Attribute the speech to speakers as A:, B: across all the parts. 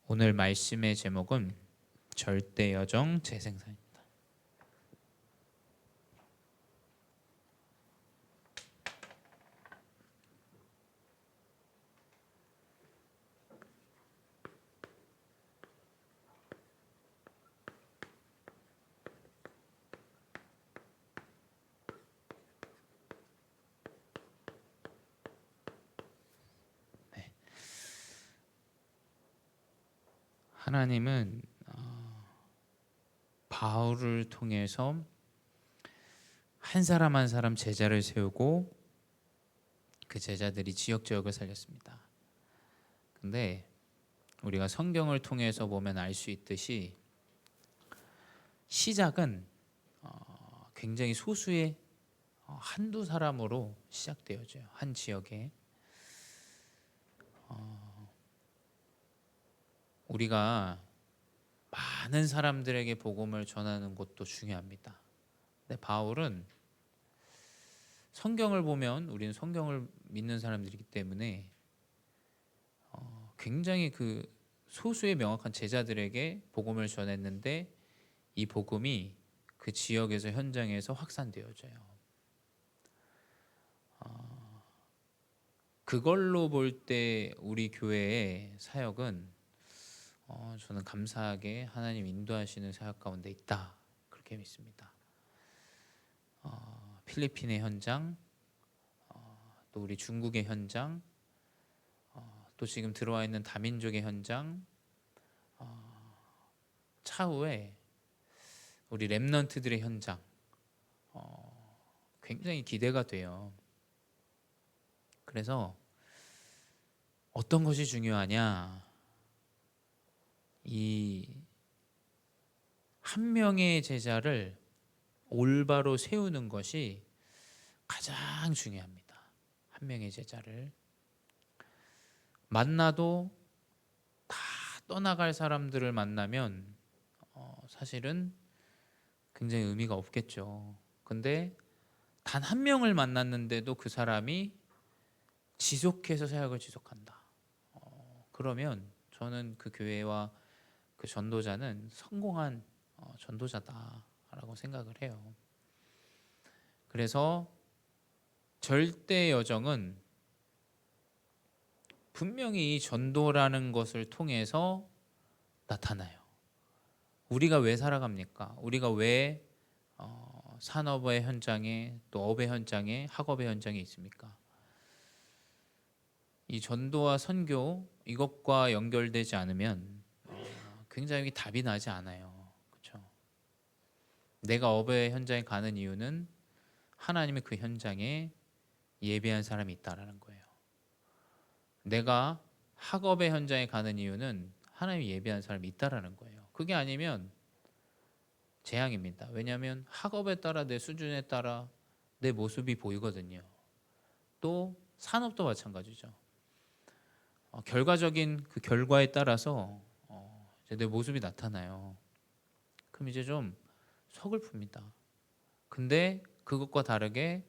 A: 오늘 말씀의 제목은 절대여정 재생산입니다. 하나님은 바울을 통해서 한 사람 한 사람 제자를 세우고 그 제자들이 지역을 살렸습니다. 근데 우리가 성경을 통해서 보면 알 수 있듯이 시작은 굉장히 소수의 한두 사람으로 시작되어져요. 한 지역에. 우리가 많은 사람들에게 복음을 전하는 것도 중요합니다. 근데 바울은 성경을 보면 우리는 성경을 믿는 사람들이기 때문에 굉장히 그 소수의 명확한 제자들에게 복음을 전했는데 이 복음이 그 지역에서 현장에서 확산되어져요. 그걸로 볼 때 우리 교회의 사역은 저는 감사하게 하나님 인도하시는 사역 가운데 있다 그렇게 믿습니다. 필리핀의 현장, 또 우리 중국의 현장, 또 지금 들어와 있는 다민족의 현장, 차후에 우리 렘넌트들의 현장, 굉장히 기대가 돼요. 그래서 어떤 것이 중요하냐? 이 한 명의 제자를 올바로 세우는 것이 가장 중요합니다. 한 명의 제자를 만나도 다 떠나갈 사람들을 만나면 사실은 굉장히 의미가 없겠죠. 근데 단 한 명을 만났는데도 그 사람이 지속해서 사역을 지속한다. 그러면 저는 그 교회와 그 전도자는 성공한 전도자다라고 생각을 해요. 그래서 절대 여정은 분명히 이 전도라는 것을 통해서 나타나요. 우리가 왜 살아갑니까? 우리가 왜 산업의 현장에 또 업의 현장에 학업의 현장에 있습니까? 이 전도와 선교 이것과 연결되지 않으면 굉장히 답이 나지 않아요. 그렇죠? 내가 업의 현장에 가는 이유는 하나님의 그 현장에 예배한 사람이 있다라는 거예요. 내가 학업의 현장에 가는 이유는 하나님이 예배한 사람이 있다라는 거예요. 그게 아니면 재앙입니다. 왜냐하면 학업에 따라 내 수준에 따라 내 모습이 보이거든요. 또 산업도 마찬가지죠. 결과적인 그 결과에 따라서 이제 내 모습이 나타나요. 그럼 이제 좀 서글픕니다. 근데 그것과 다르게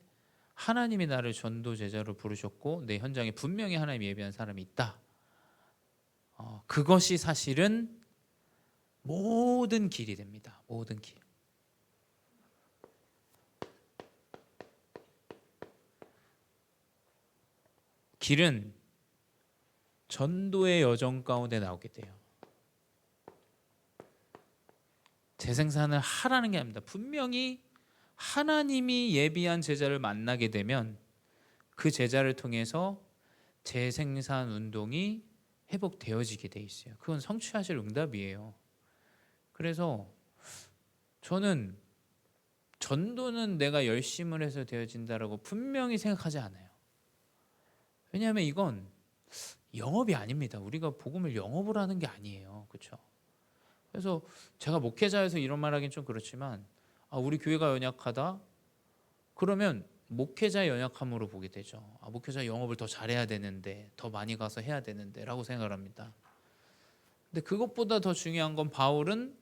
A: 하나님이 나를 전도 제자로 부르셨고 내 현장에 분명히 하나님 예배한 사람이 있다. 그것이 사실은 모든 길이 됩니다. 모든 길. 길은 전도의 여정 가운데 나오게 돼요. 재생산을 하라는 게 아닙니다. 분명히 하나님이 예비한 제자를 만나게 되면 그 제자를 통해서 재생산 운동이 회복되어지게 돼 있어요. 그건 성취하실 응답이에요. 그래서 저는 전도는 내가 열심을 해서 되어진다라고 분명히 생각하지 않아요. 왜냐하면 이건 영업이 아닙니다. 우리가 복음을 영업을 하는 게 아니에요. 그렇죠? 그래서 제가 목회자여서 이런 말하기는 좀 그렇지만 우리 교회가 연약하다? 그러면 목회자의 연약함으로 보게 되죠. 목회자 영업을 더 잘해야 되는데 더 많이 가서 해야 되는데 라고 생각을 합니다. 근데 그것보다 더 중요한 건 바울은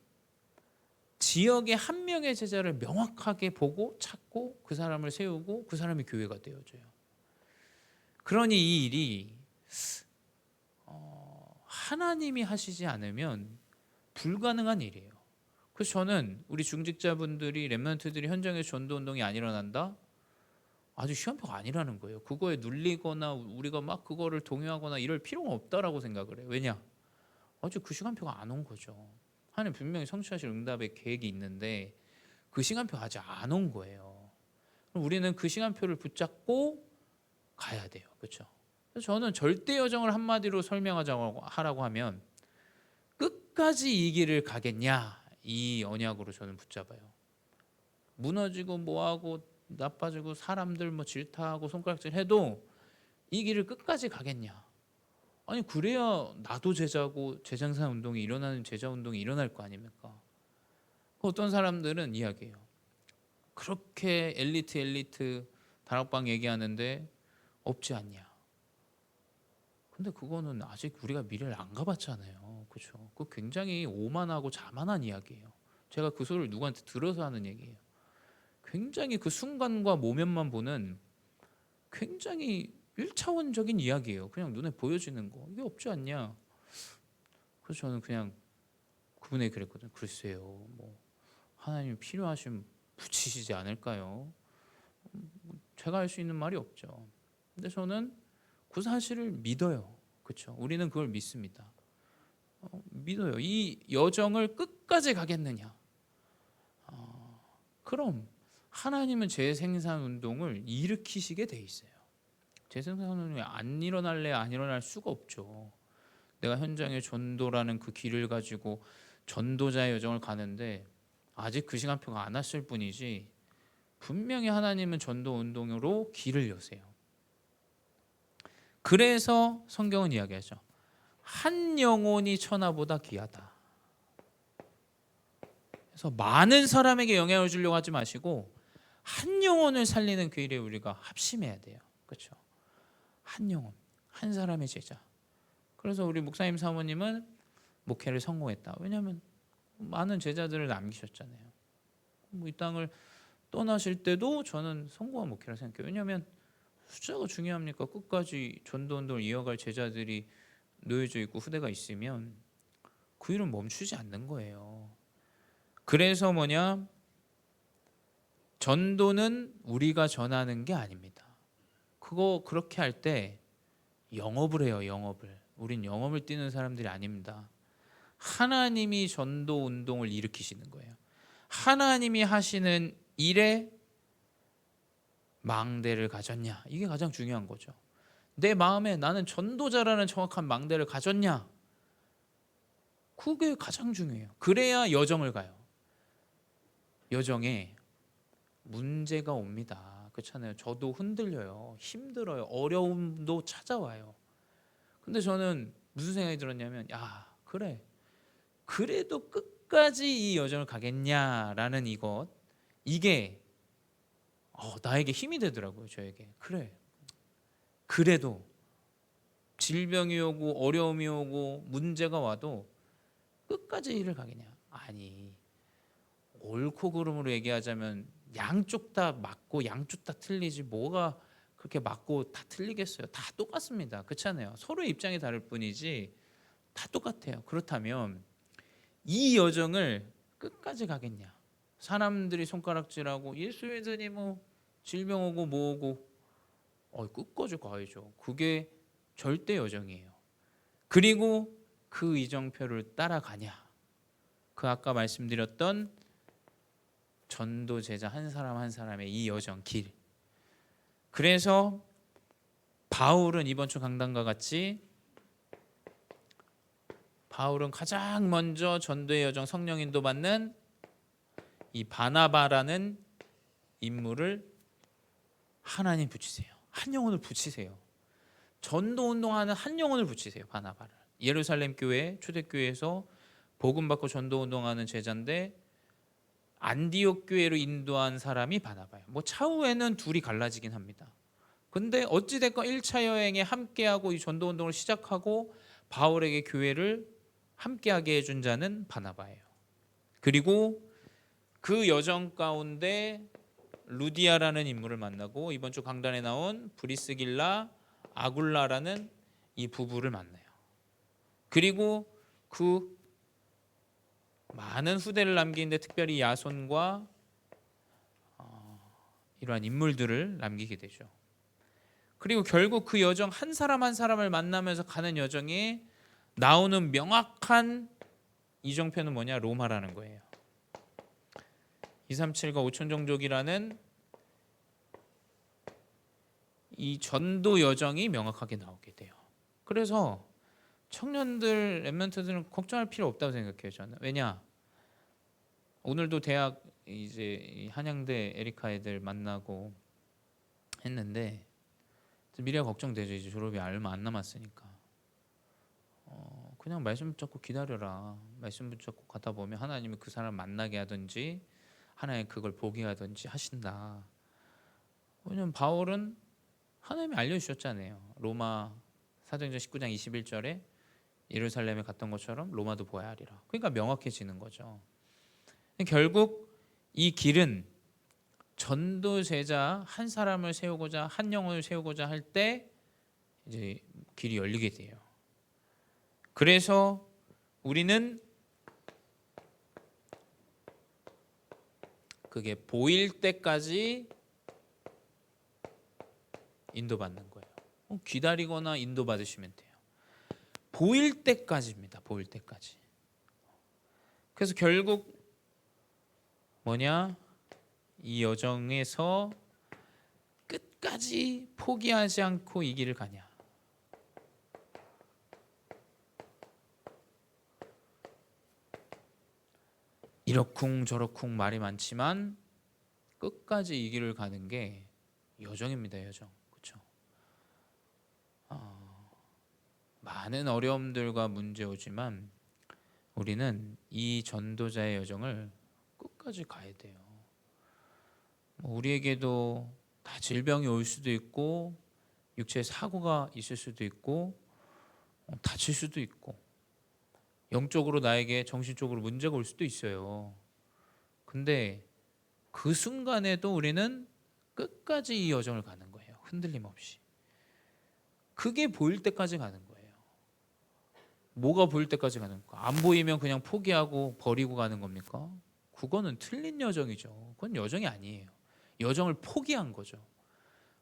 A: 지역의 한 명의 제자를 명확하게 보고 찾고 그 사람을 세우고 그 사람이 교회가 되어져요. 그러니 이 일이 하나님이 하시지 않으면 불가능한 일이에요. 그래서 저는 우리 중직자분들이 렘넌트들이 현장에서 전도운동이 안 일어난다? 아주 시험표가 아니라는 거예요. 그거에 눌리거나 우리가 막 그거를 동요하거나 이럴 필요가 없다라고 생각을 해요. 왜냐? 아직 그 시간표가 안 온 거죠. 하나님 분명히 성취하실 응답의 계획이 있는데 그 시간표 아직 안 온 거예요. 그럼 우리는 그 시간표를 붙잡고 가야 돼요. 그렇죠? 그래서 저는 절대 여정을 한마디로 설명하자고 하라고 하면 끝까지 이 길을 가겠냐, 이 언약으로 저는 붙잡아요. 무너지고 뭐하고 나빠지고 사람들 뭐 질타하고 손가락질 해도 이 길을 끝까지 가겠냐. 아니 그래야 나도 제자고 재생산 운동이 일어나는 제자 운동이 일어날 거 아닙니까? 어떤 사람들은 이야기해요. 그렇게 엘리트 다락방 얘기하는데 없지 않냐. 근데 그거는 아직 우리가 미래를 안 가봤잖아요. 그렇죠? 그 굉장히 오만하고 자만한 이야기예요. 제가 그 소리를 누구한테 들어서 하는 얘기예요. 굉장히 그 순간과 모면만 보는 굉장히 1차원적인 이야기예요. 그냥 눈에 보여지는 거. 이게 없지 않냐. 그래서 저는 그냥 그분에게 그랬거든요. 글쎄요. 뭐 하나님이 필요하시면 붙이시지 않을까요? 제가 할 수 있는 말이 없죠. 근데 저는 그 사실을 믿어요. 그렇죠? 우리는 그걸 믿습니다. 믿어요. 이 여정을 끝까지 가겠느냐? 그럼 하나님은 재생산 운동을 일으키시게 돼 있어요. 재생산 운동이 안 일어날래 안 일어날 수가 없죠. 내가 현장에 전도라는 그 길을 가지고 전도자의 여정을 가는데 아직 그 시간표가 안 왔을 뿐이지 분명히 하나님은 전도 운동으로 길을 여세요. 그래서 성경은 이야기하죠. 한 영혼이 천하보다 귀하다. 그래서 많은 사람에게 영향을 주려고 하지 마시고 한 영혼을 살리는 그 일에 우리가 합심해야 돼요. 그렇죠? 한 영혼, 한 사람의 제자. 그래서 우리 목사님 사모님은 목회를 성공했다. 왜냐하면 많은 제자들을 남기셨잖아요. 뭐 이 땅을 떠나실 때도 저는 성공한 목회라 생각해요. 왜냐하면 숫자가 중요합니까? 끝까지 전도운동을 이어갈 제자들이 놓여져 있고 후대가 있으면 그 일은 멈추지 않는 거예요. 그래서 뭐냐? 전도는 우리가 전하는 게 아닙니다. 그거 그렇게 할 때 영업을 해요. 영업을. 우린 영업을 뛰는 사람들이 아닙니다. 하나님이 전도 운동을 일으키시는 거예요. 하나님이 하시는 일에 망대를 가졌냐? 이게 가장 중요한 거죠. 내 마음에 나는 전도자라는 정확한 망대를 가졌냐? 그게 가장 중요해요. 그래야 여정을 가요. 여정에 문제가 옵니다. 그렇잖아요. 저도 흔들려요. 힘들어요. 어려움도 찾아와요. 근데 저는 무슨 생각이 들었냐면 그래. 그래도 끝까지 이 여정을 가겠냐라는 이게 나에게 힘이 되더라고요. 저에게. 그래. 그래도 질병이 오고 어려움이 오고 문제가 와도 끝까지 일을 가겠냐? 아니. 옳고 그름으로 얘기하자면 양쪽 다 맞고 양쪽 다 틀리지 뭐가 그렇게 맞고 다 틀리겠어요. 다 똑같습니다. 그렇잖아요. 서로의 입장이 다를 뿐이지 다 똑같아요. 그렇다면 이 여정을 끝까지 가겠냐? 사람들이 손가락질하고 예수 믿으니 뭐 질병 오고 뭐 오고 끝까지 가야죠. 그게 절대 여정이에요. 그리고 그 이정표를 따라가냐? 그 아까 말씀드렸던 전도 제자 한 사람 한 사람의 이 여정 길. 그래서 바울은 이번 주 강단과 같이 바울은 가장 먼저 전도의 여정 성령 인도 받는 이 바나바라는 인물을 하나님 붙이세요. 한 영혼을 붙이세요. 전도 운동하는 한 영혼을 붙이세요. 바나바를. 예루살렘 교회 초대교회에서 복음 받고 전도 운동하는 제자인데 안디옥 교회로 인도한 사람이 바나바예요. 뭐 차후에는 둘이 갈라지긴 합니다. 근데 어찌 됐건 1차 여행에 함께하고 이 전도 운동을 시작하고 바울에게 교회를 함께하게 해준 자는 바나바예요. 그리고 그 여정 가운데 루디아라는 인물을 만나고 이번 주 강단에 나온 브리스길라 아굴라라는 이 부부를 만나요. 그리고 그 많은 후대를 남기는데 특별히 야손과 이러한 인물들을 남기게 되죠. 그리고 결국 그 여정 한 사람 한 사람을 만나면서 가는 여정에 나오는 명확한 이정표는 뭐냐? 로마라는 거예요. 237과 5천 종족이라는 이 전도 여정이 명확하게 나오게 돼요. 그래서 청년들, 랩런트들은 걱정할 필요 없다고 생각해요. 저는. 왜냐? 오늘도 대학 이제 한양대 에리카 애들 만나고 했는데 미래가 걱정되죠. 이제 졸업이 얼마 안 남았으니까. 그냥 말씀 붙잡고 기다려라. 말씀 붙잡고 가다 보면 하나님이 그 사람 만나게 하든지 하나님 그걸 보게 하든지 하신다. 왜냐면 바울은 하나님이 알려주셨잖아요. 로마 사도행전 19장 21절에 예루살렘에 갔던 것처럼 로마도 보아야 하리라. 그러니까 명확해지는 거죠. 결국 이 길은 전도 제자 한 사람을 세우고자 한 영혼을 세우고자 할 때 이제 길이 열리게 돼요. 그래서 우리는 그게 보일 때까지 인도받는 거예요. 기다리거나 인도받으시면 돼요. 보일 때까지입니다. 보일 때까지. 그래서 결국 뭐냐? 이 여정에서 끝까지 포기하지 않고 이 길을 가냐? 이러쿵 저러쿵 말이 많지만 끝까지 이 길을 가는 게 여정입니다. 여정. 그렇죠? 많은 어려움들과 문제 오지만 우리는 이 전도자의 여정을 끝까지 가야 돼요. 우리에게도 다 질병이 올 수도 있고 육체의 사고가 있을 수도 있고 다칠 수도 있고 영적으로 나에게 정신적으로 문제가 올 수도 있어요. 근데 그 순간에도 우리는 끝까지 이 여정을 가는 거예요. 흔들림 없이. 그게 보일 때까지 가는 거예요. 뭐가 보일 때까지 가는 겁니까? 안 보이면 그냥 포기하고 버리고 가는 겁니까? 그거는 틀린 여정이죠. 그건 여정이 아니에요. 여정을 포기한 거죠.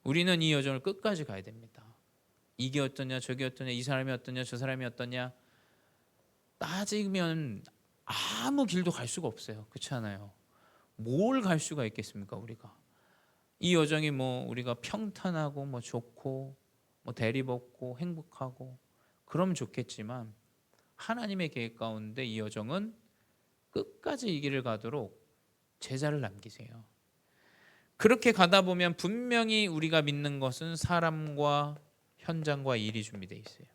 A: 우리는 이 여정을 끝까지 가야 됩니다. 이게 어떠냐 저게 어떠냐 이 사람이 어떠냐 저 사람이 어떠냐 따지면 아무 길도 갈 수가 없어요. 그렇지 않아요? 뭘 갈 수가 있겠습니까? 우리가 이 여정이 뭐 우리가 평탄하고 뭐 좋고 뭐 대리벗고 행복하고 그럼 좋겠지만 하나님의 계획 가운데 이 여정은 끝까지 이 길을 가도록 제자를 남기세요. 그렇게 가다 보면 분명히 우리가 믿는 것은 사람과 현장과 일이 준비되어 있어요.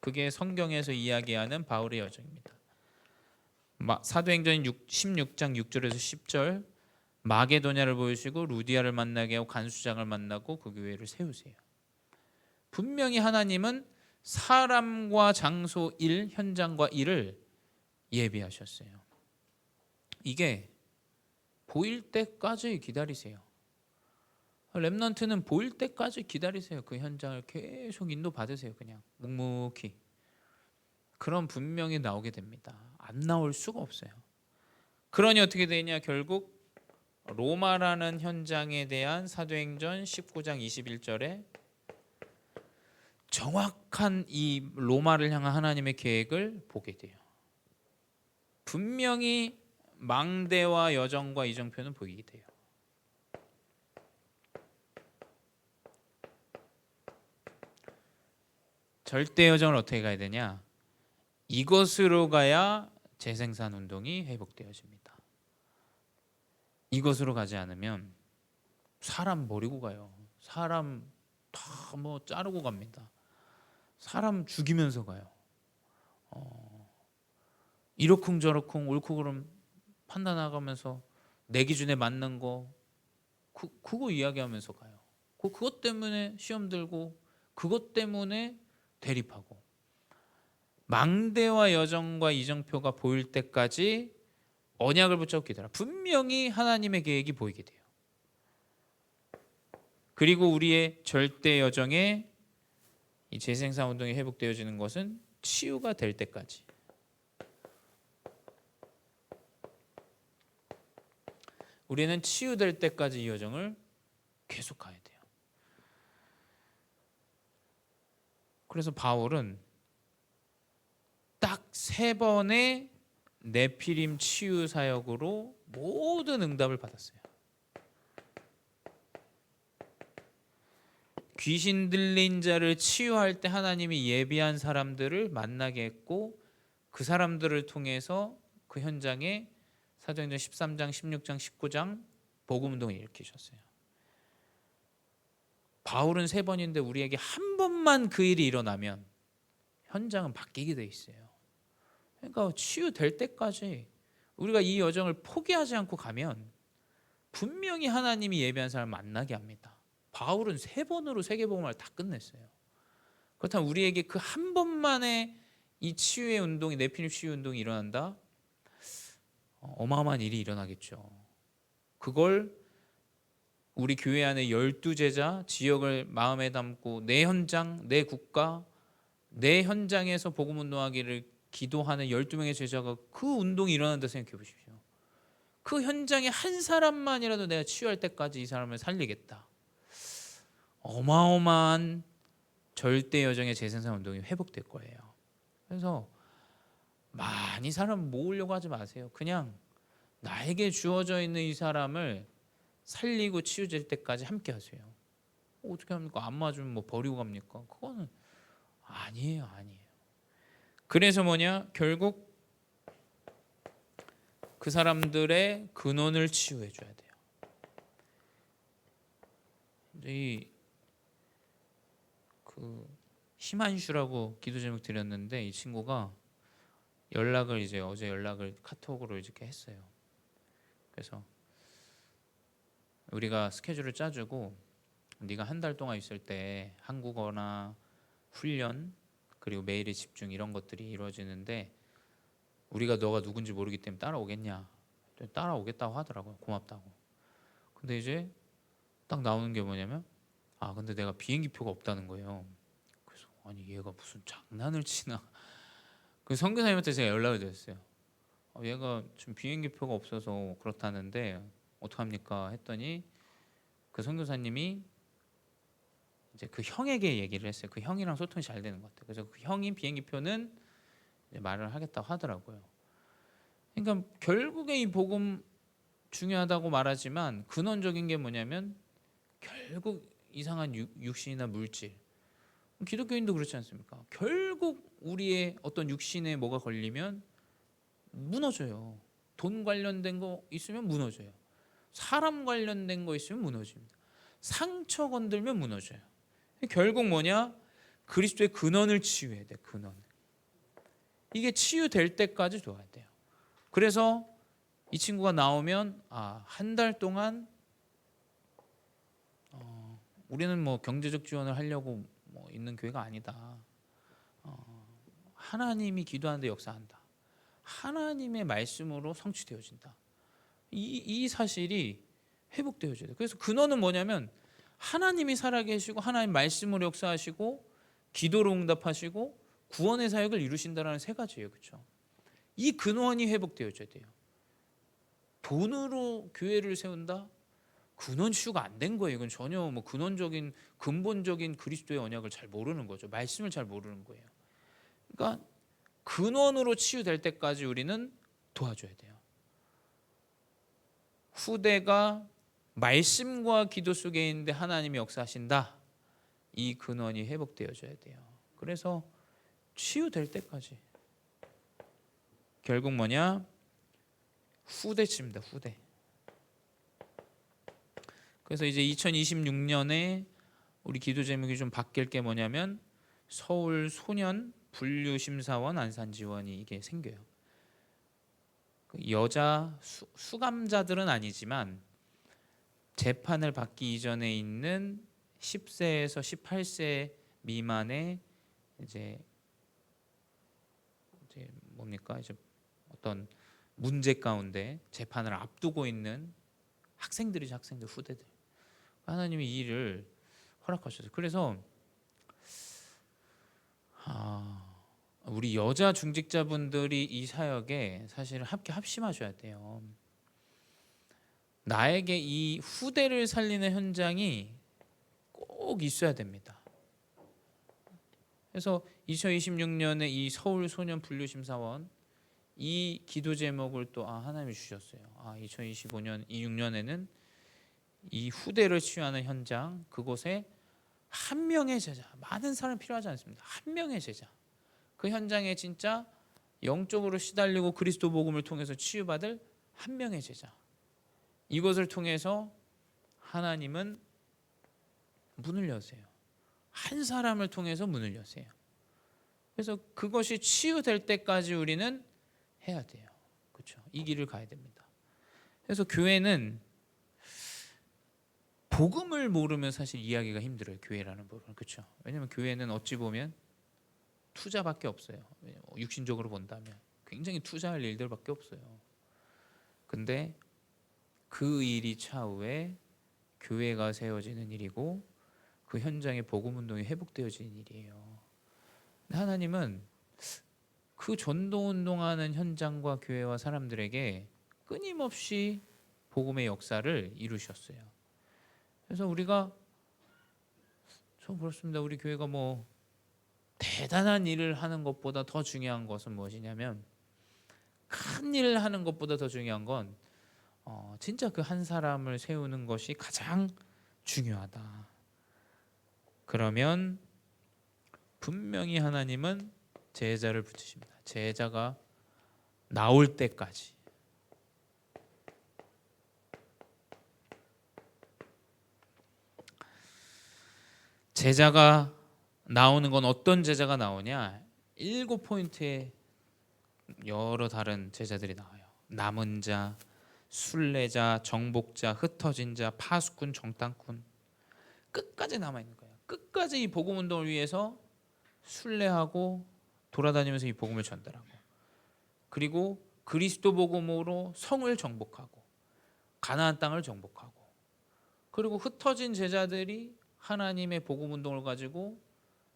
A: 그게 성경에서 이야기하는 바울의 여정입니다. 사도행전 16장 6절에서 10절 마게도냐를 보이시고 루디아를 만나게 하고 간수장을 만나고 그 교회를 세우세요. 분명히 하나님은 사람과 장소 일, 현장과 일을 예비하셨어요. 이게 보일 때까지 기다리세요. 렘넌트는 보일 때까지 기다리세요. 그 현장을 계속 인도받으세요. 그냥 묵묵히. 그럼 분명히 나오게 됩니다. 안 나올 수가 없어요. 그러니 어떻게 되냐? 결국 로마라는 현장에 대한 사도행전 19장 21절에 정확한 이 로마를 향한 하나님의 계획을 보게 돼요. 분명히 망대와 여정과 이정표는 보이게 돼요. 절대 여정을 어떻게 가야 되냐? 이것으로 가야 재생산 운동이 회복되어집니다. 이것으로 가지 않으면 사람 버리고 가요. 사람 다 뭐 자르고 갑니다. 사람 죽이면서 가요. 이러쿵저러쿵 옳고 그름 판단하면서 내 기준에 맞는 거 그거 이야기하면서 가요. 그것 때문에 시험 들고 그것 때문에 대립하고 망대와 여정과 이정표가 보일 때까지 언약을 붙잡고 기다려. 분명히 하나님의 계획이 보이게 돼요. 그리고 우리의 절대 여정에 이 재생산 운동이 회복되어지는 것은 치유가 될 때까지. 우리는 치유될 때까지 이 여정을 계속 가야 돼요. 그래서 바울은 딱 3번의 네피림 치유 사역으로 모든 응답을 받았어요. 귀신 들린 자를 치유할 때 하나님이 예비한 사람들을 만나게 했고, 그 사람들을 통해서 그 현장에 사도행전 13장, 16장, 19장 복음운동을 일으키셨어요. 바울은 3번인데 우리에게 한 번만 그 일이 일어나면 현장은 바뀌게 돼 있어요. 그러니까 치유될 때까지 우리가 이 여정을 포기하지 않고 가면 분명히 하나님이 예비한 사람을 만나게 합니다. 바울은 3번으로 세계복음을 다 끝냈어요. 그렇다면 우리에게 그 한 번만의 이 치유의 운동이, 네피림 치유 운동이 일어난다? 어마어마한 일이 일어나겠죠. 그걸 우리 교회 안에 12제자, 지역을 마음에 담고 내 현장, 내 국가, 내 현장에서 복음 운동하기를 기도하는 12명의 제자가 그 운동이 일어난다 생각해 보십시오. 그 현장에 한 사람만이라도 내가 치유할 때까지 이 사람을 살리겠다. 어마어마한 절대 여정의 재생산 운동이 회복될 거예요. 그래서 많이 사람 모으려고 하지 마세요. 그냥 나에게 주어져 있는 이 사람을 살리고 치유될 때까지 함께 하세요. 어떻게 합니까? 안 맞으면 뭐 버리고 갑니까? 그거는 아니에요. 그래서 뭐냐? 결국 그 사람들의 근원을 치유해 줘야 돼요. 이 희만슈라고 기도 제목 드렸는데, 이 친구가 연락을 어제 연락을 카톡으로 이렇게 했어요. 그래서 우리가 스케줄을 짜주고, 네가 한 달 동안 있을 때 한국어나 훈련 그리고 매일의 집중 이런 것들이 이루어지는데 우리가 너가 누군지 모르기 때문에 따라오겠냐? 따라오겠다고 하더라고요. 고맙다고. 근데 이제 딱 나오는 게 뭐냐면, 근데 내가 비행기표가 없다는 거예요. 그래서 아니 얘가 무슨 장난을 치나. 그 선교사님한테 제가 연락을 드렸어요. 얘가 지금 비행기표가 없어서 그렇다는데 어떡합니까? 했더니 그 선교사님이 이제 그 형에게 얘기를 했어요. 그 형이랑 소통이 잘 되는 것 같아요. 그래서 그 형이 비행기표는 이제 말을 하겠다고 하더라고요. 그러니까 결국에 이 복음 중요하다고 말하지만 근원적인 게 뭐냐면 결국 이상한 육신이나 물질, 기독교인도 그렇지 않습니까? 결국 우리의 어떤 육신에 뭐가 걸리면 무너져요. 돈 관련된 거 있으면 무너져요. 사람 관련된 거 있으면 무너집니다. 상처 건들면 무너져요. 결국 뭐냐? 그리스도의 근원을 치유해야 돼. 근원. 이게 치유될 때까지 도와야 돼요. 그래서 이 친구가 나오면 한 달 동안 우리는 뭐 경제적 지원을 하려고 뭐 있는 교회가 아니다. 하나님이 기도하는데 역사한다. 하나님의 말씀으로 성취되어진다. 이 사실이 회복되어져야 돼요. 그래서 근원은 뭐냐면 하나님이 살아계시고 하나님 말씀으로 역사하시고 기도로 응답하시고 구원의 사역을 이루신다라는 3가지예요. 그렇죠? 이 근원이 회복되어져야 돼요. 돈으로 교회를 세운다? 근원 치유가 안 된 거예요. 이건 전혀 뭐 근원적인 근본적인 그리스도의 언약을 잘 모르는 거죠. 말씀을 잘 모르는 거예요. 그러니까 근원으로 치유될 때까지 우리는 도와줘야 돼요. 후대가 말씀과 기도 속에 있는데 하나님이 역사하신다. 이 근원이 회복되어져야 돼요. 그래서 치유될 때까지. 결국 뭐냐? 후대칩니다. 후대. 그래서 이제 2026년에 우리 기도 제목이 좀 바뀔 게 뭐냐면 서울 소년 분류심사원 안산지원이 이게 생겨요. 여자 수감자들은 아니지만 재판을 받기 이전에 있는 10세에서 18세 미만의 이제 뭡니까? 이제 어떤 문제 가운데 재판을 앞두고 있는 학생들이죠. 학생들, 후대들. 하나님이 이 일을 허락하셨어요. 그래서 우리 여자 중직자분들이 이 사역에 사실 함께 합심하셔야 돼요. 나에게 이 후대를 살리는 현장이 꼭 있어야 됩니다. 그래서 2026년에 이 서울 소년 분류심사원 이 기도 제목을 또 하나님이 주셨어요. 2025년, 26년에는 이 후대를 치유하는 현장, 그곳에 한 명의 제자, 많은 사람이 필요하지 않습니다. 한 명의 제자, 그 현장에 진짜 영적으로 시달리고 그리스도 복음을 통해서 치유받을 한 명의 제자, 이것을 통해서 하나님은 문을 여세요. 한 사람을 통해서 문을 여세요. 그래서 그것이 치유될 때까지 우리는 해야 돼요. 그렇죠? 이 길을 가야 됩니다. 그래서 교회는 복음을 모르면 사실 이해하기가 힘들어요. 교회라는 부분. 그렇죠? 왜냐하면 교회는 어찌 보면 투자밖에 없어요. 육신적으로 본다면 굉장히 투자할 일들밖에 없어요. 근데 그 일이 차후에 교회가 세워지는 일이고 그 현장에 복음 운동이 회복되어지는 일이에요. 하나님은 그 전도 운동하는 현장과 교회와 사람들에게 끊임없이 복음의 역사를 이루셨어요. 그래서 우리가 그렇습니다. 우리 교회가 뭐 대단한 일을 하는 것보다 더 중요한 것은 무엇이냐면, 큰 일을 하는 것보다 더 중요한 건 진짜 그 한 사람을 세우는 것이 가장 중요하다. 그러면 분명히 하나님은 제자를 붙이십니다. 제자가 나올 때까지. 제자가 나오는 건 어떤 제자가 나오냐? 7포인트의 여러 다른 제자들이 나와요. 남은 자, 순례자, 정복자, 흩어진 자, 파수꾼, 정탐꾼. 끝까지 남아 있는 거예요. 끝까지 이 복음 운동을 위해서 순례하고 돌아다니면서 이 복음을 전달하고, 그리고 그리스도 복음으로 성을 정복하고 가나안 땅을 정복하고, 그리고 흩어진 제자들이 하나님의 복음 운동을 가지고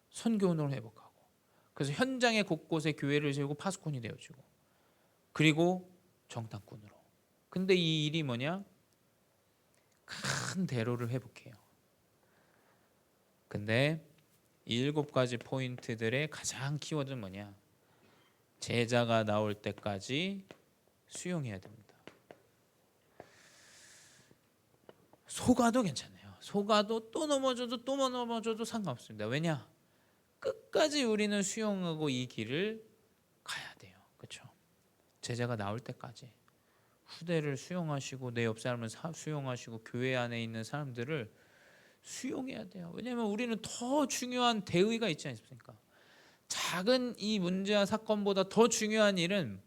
A: 선교 운동을 회복하고, 그래서 현장의 곳곳에 교회를 세우고 파수꾼이 되어지고, 그리고 정탐꾼으로. 근데 이 일이 뭐냐? 큰 대로를 회복해요. 근데 이 7가지 포인트들의 가장 키워드는 뭐냐? 제자가 나올 때까지 수용해야 됩니다. 속아도 괜찮아요. 속아도 또 넘어져도 상관없습니다. 왜냐? 끝까지 우리는 수용하고 이 길을 가야 돼요. 그렇죠? 제자가 나올 때까지 후대를 수용하시고 내 옆 사람을 수용하시고 교회 안에 있는 사람들을 수용해야 돼요. 왜냐하면 우리는 더 중요한 대의가 있지 않습니까? 작은 이 문제와 사건보다 더 중요한 일은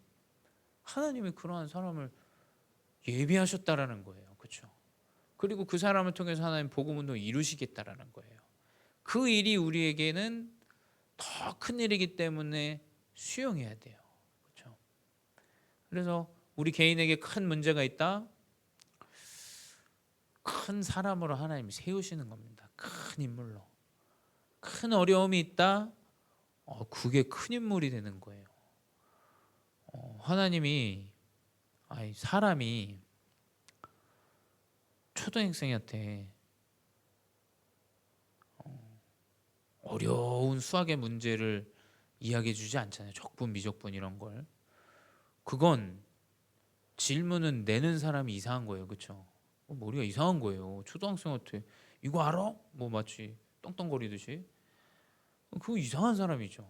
A: 하나님이 그러한 사람을 예비하셨다라는 거예요. 그렇죠? 그리고 그 사람을 통해서 하나님 복음 운동을 이루시겠다라는 거예요. 그 일이 우리에게는 더 큰 일이기 때문에 수용해야 돼요. 그렇죠? 그래서 우리 개인에게 큰 문제가 있다, 큰 사람으로 하나님이 세우시는 겁니다. 큰 인물로. 큰 어려움이 있다, 그게 큰 인물이 되는 거예요. 하나님이 사람이 초등학생한테 어려운 수학의 문제를 이야기해 주지 않잖아요. 적분, 미적분 이런 걸. 그건 질문은 내는 사람이 이상한 거예요. 그렇죠? 머리가 이상한 거예요. 초등학생한테 이거 알아? 뭐 마치 떵떵거리듯이. 그거 이상한 사람이죠.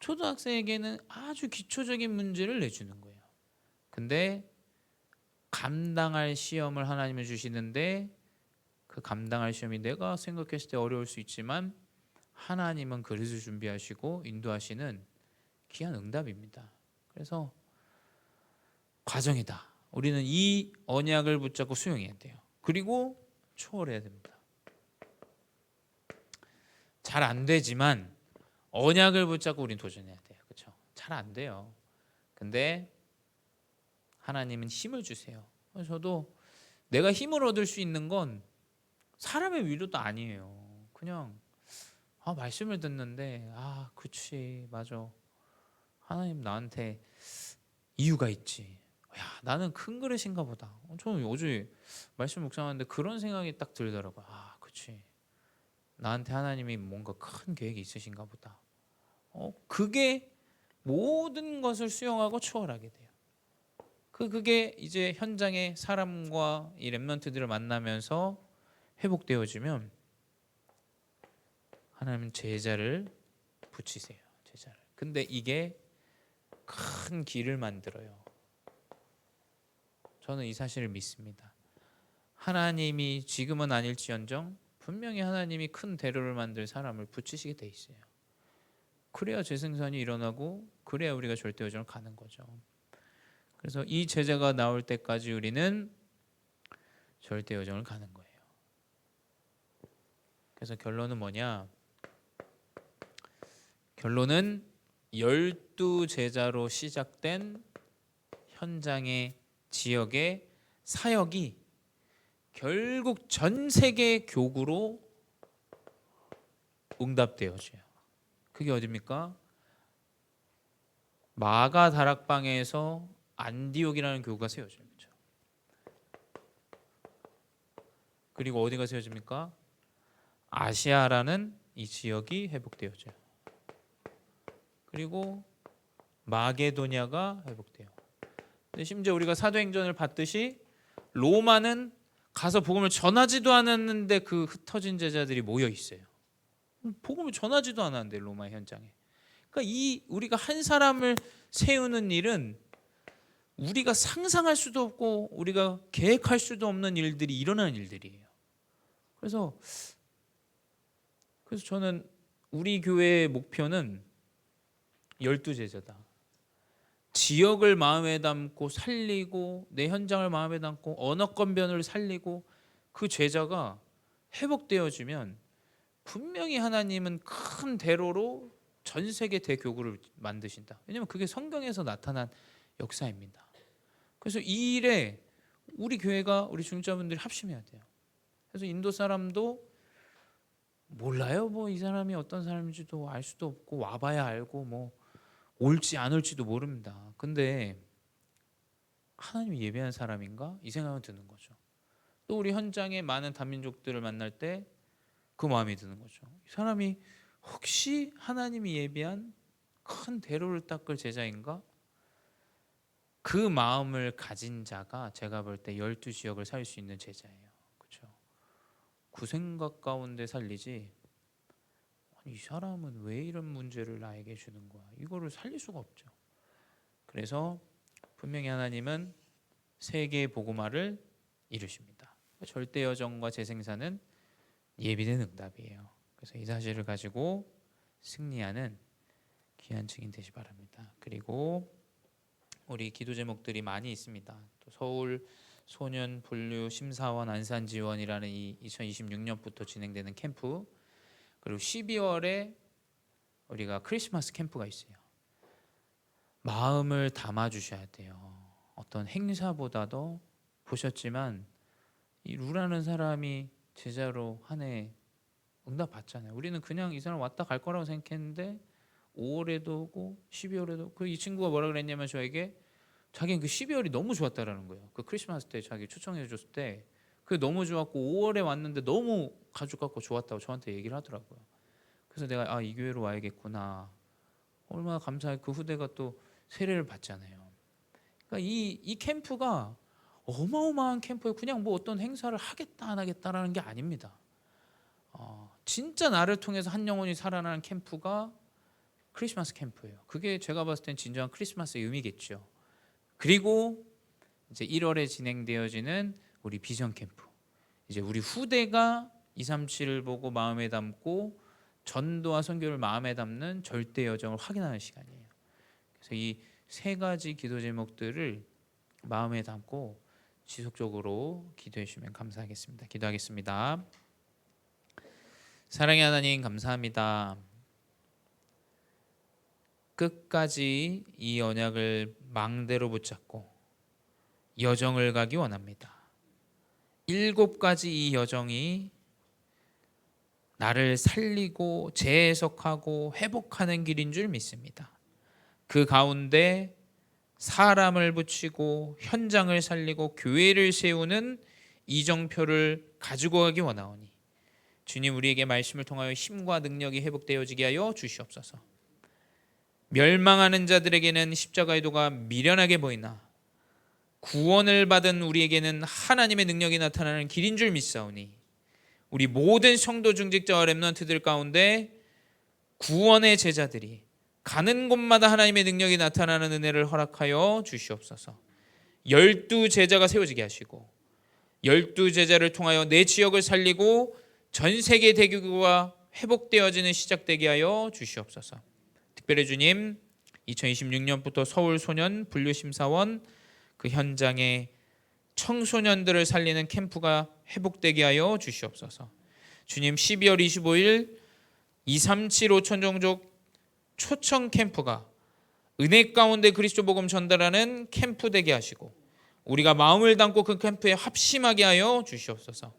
A: 초등학생에게는 아주 기초적인 문제를 내주는 거예요. 근데 감당할 시험을 하나님은 주시는데, 그 감당할 시험이 내가 생각했을 때 어려울 수 있지만 하나님은 그릇을 준비하시고 인도하시는 귀한 응답입니다. 그래서 과정이다. 우리는 이 언약을 붙잡고 수용해야 돼요. 그리고 초월해야 됩니다. 잘 안 되지만 언약을 붙잡고 우리는 도전해야 돼요. 그렇죠? 잘 안 돼요. 근데 하나님은 힘을 주세요. 저도 내가 힘을 얻을 수 있는 건 사람의 위로도 아니에요. 그냥 말씀을 듣는데 그치 맞아. 하나님 나한테 이유가 있지. 야, 나는 큰 그릇인가 보다. 저는 어제 말씀 묵상하는데 그런 생각이 딱 들더라고요. 아, 그치. 나한테 하나님이 뭔가 큰 계획이 있으신가 보다. 그게 모든 것을 수용하고 추월하게 돼요. 그게 이제 현장의 사람과 이 렘넌트들을 만나면서 회복되어지면 하나님은 제자를 붙이세요. 제자를. 근데 이게 큰 길을 만들어요. 저는 이 사실을 믿습니다. 하나님이 지금은 아닐지언정 분명히 하나님이 큰 대로를 만들 사람을 붙이시게 돼 있어요. 그래야 재생산이 일어나고 그래야 우리가 절대여정을 가는 거죠. 그래서 이 제자가 나올 때까지 우리는 절대여정을 가는 거예요. 그래서 결론은 뭐냐? 결론은 12제자로 시작된 현장의 지역의 사역이 결국 전 세계 교구로 응답되어져요. 그게 어디입니까? 마가 다락방에서 안디옥이라는 교구가 세워져요. 그렇죠? 그리고 어디가 세워집니까? 아시아라는 이 지역이 회복되어져요. 그리고 마게도냐가 회복돼요. 근데 심지어 우리가 사도행전을 봤듯이 로마는 가서 복음을 전하지도 않았는데 그 흩어진 제자들이 모여 있어요. 복음을 전하지도 않았는데 로마 현장에. 그러니까 이 우리가 한 사람을 세우는 일은 우리가 상상할 수도 없고 우리가 계획할 수도 없는 일들이 일어나는 일들이에요. 그래서 저는 우리 교회의 목표는 12제자다. 지역을 마음에 담고 살리고 내 현장을 마음에 담고 언어권 변을 살리고 그 제자가 회복되어지면 분명히 하나님은 큰 대로로 전 세계 대교구를 만드신다. 왜냐하면 그게 성경에서 나타난 역사입니다. 그래서 이 일에 우리 교회가 우리 중자분들이 합심해야 돼요. 그래서 인도 사람도 몰라요. 뭐 이 사람이 어떤 사람인지도 알 수도 없고 와봐야 알고 뭐 올지 안 올지도 모릅니다. 근데 하나님이 예배한 사람인가? 이 생각은 드는 거죠. 또 우리 현장에 많은 다민족들을 만날 때 그 마음이 드는 거죠. 이 사람이 혹시 하나님이 예비한 큰 대로를 닦을 제자인가? 그 마음을 가진 자가 제가 볼 때 12지역을 살 수 있는 제자예요. 그렇죠? 구생각 가운데 살리지 이 사람은 왜 이런 문제를 나에게 주는 거야? 이거를 살릴 수가 없죠. 그래서 분명히 하나님은 세계의 복음화를 이루십니다. 절대여정과 재생산은 예비된 응답이에요. 그래서 이 사실을 가지고 승리하는 귀한 증인 되시 바랍니다. 그리고 우리 기도 제목들이 많이 있습니다. 또 서울 소년 분류 심사원 안산 지원이라는 이 2026년부터 진행되는 캠프, 그리고 12월에 우리가 크리스마스 캠프가 있어요. 마음을 담아 주셔야 돼요. 어떤 행사보다도 보셨지만 이 루라는 사람이 제자로 한 해 응답 받잖아요. 우리는 그냥 이 사람 왔다 갈 거라고 생각했는데 5월에도 오고 12월에도 이 친구가 뭐라 그랬냐면 저에게 자기는 그 12월이 너무 좋았다라는 거예요. 그 크리스마스 때 자기 초청해 줬을 때 그게 너무 좋았고 5월에 왔는데 너무 가족 같고 좋았다고 저한테 얘기를 하더라고요. 그래서 내가 이 교회로 와야겠구나. 얼마나 감사해. 그 후대가 또 세례를 받잖아요. 그러니까 이 캠프가 어마어마한 캠프예요. 그냥 뭐 어떤 행사를 하겠다 안 하겠다라는 게 아닙니다. 진짜 나를 통해서 한 영혼이 살아나는 캠프가 크리스마스 캠프예요. 그게 제가 봤을 땐 진정한 크리스마스의 의미겠죠. 그리고 이제 1월에 진행되어지는 우리 비전 캠프. 이제 우리 후대가 237을 보고 마음에 담고 전도와 선교를 마음에 담는 절대 여정을 확인하는 시간이에요. 그래서 이 세 가지 기도 제목들을 마음에 담고 지속적으로 기도해 주시면 감사하겠습니다. 기도하겠습니다. 사랑의 하나님 감사합니다. 끝까지 이 언약을 망대로 붙잡고 여정을 가기 원합니다. 7가지 이 여정이 나를 살리고 재해석하고 회복하는 길인 줄 믿습니다. 그 가운데 사람을 붙이고 현장을 살리고 교회를 세우는 이정표를 가지고 가기 원하오니 주님 우리에게 말씀을 통하여 힘과 능력이 회복되어지게 하여 주시옵소서. 멸망하는 자들에게는 십자가의 도가 미련하게 보이나 구원을 받은 우리에게는 하나님의 능력이 나타나는 길인 줄 믿사오니 우리 모든 성도 중직자와 렘넌트들 가운데 구원의 제자들이 가는 곳마다 하나님의 능력이 나타나는 은혜를 허락하여 주시옵소서. 12제자가 세워지게 하시고 12제자를 통하여 내 지역을 살리고 전 세계 대교구가 회복되어지는 시작되게 하여 주시옵소서. 특별히 주님 2026년부터 서울 소년 분류심사원 그 현장에 청소년들을 살리는 캠프가 회복되게 하여 주시옵소서. 주님 12월 25일 237 5천종족 초청 캠프가 은혜 가운데 그리스도 복음 전달하는 캠프 되게 하시고 우리가 마음을 담고 그 캠프에 합심하게 하여 주시옵소서.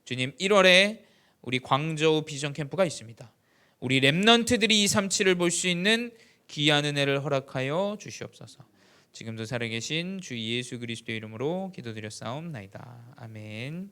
A: 주님 1월에 우리 광저우 비전 캠프가 있습니다. 우리 렘넌트들이 237을 볼 수 있는 귀한 은혜를 허락하여 주시옵소서. 지금도 살아계신 주 예수 그리스도의 이름으로 기도드렸사옵나이다. 아멘.